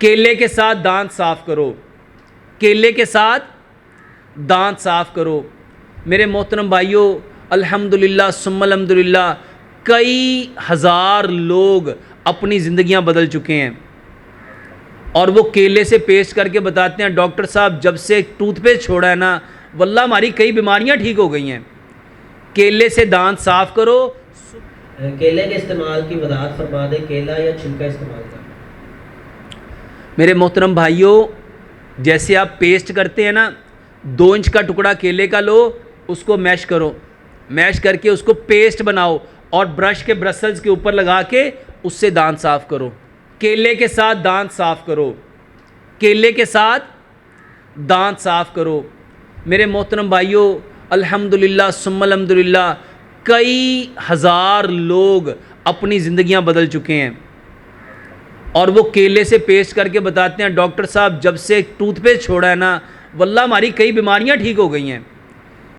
केले के साथ दांत साफ़ करो। केले के साथ दांत साफ़ करो। मेरे मोहतरम भाइयों, अल्हम्दुलिल्लाह सुम्मा अल्हम्दुलिल्लाह कई हज़ार लोग अपनी ज़िंदगियां बदल चुके हैं और वो केले से पेस्ट करके बताते हैं, डॉक्टर साहब जब से टूथपेस्ट छोड़ा है ना, वल्लाह हमारी कई बीमारियां ठीक हो गई हैं। केले से दांत साफ़ करो। केले के इस्तेमाल की वजाहत फरमा दें, केला या छिलका इस्तेमाल करें। मेरे मोहतरम भाइयों, जैसे आप पेस्ट करते हैं ना, 2 इंच का टुकड़ा केले का लो, उसको मैश करो, मैश करके उसको पेस्ट बनाओ और ब्रश के ब्रसल्स के ऊपर लगा के उससे दांत साफ़ करो। केले के साथ दांत साफ़ करो। केले के साथ दांत साफ़ करो। मेरे मोहतरम भाइयों, अल्हम्दुलिल्लाह सुम्मा अल्हम्दुलिल्लाह कई हज़ार लोग अपनी ज़िंदगियां बदल चुके हैं और वो केले से पेस्ट करके बताते हैं, डॉक्टर साहब जब से टूथपेस्ट छोड़ा है ना, वल्लाह हमारी कई बीमारियां ठीक हो गई हैं।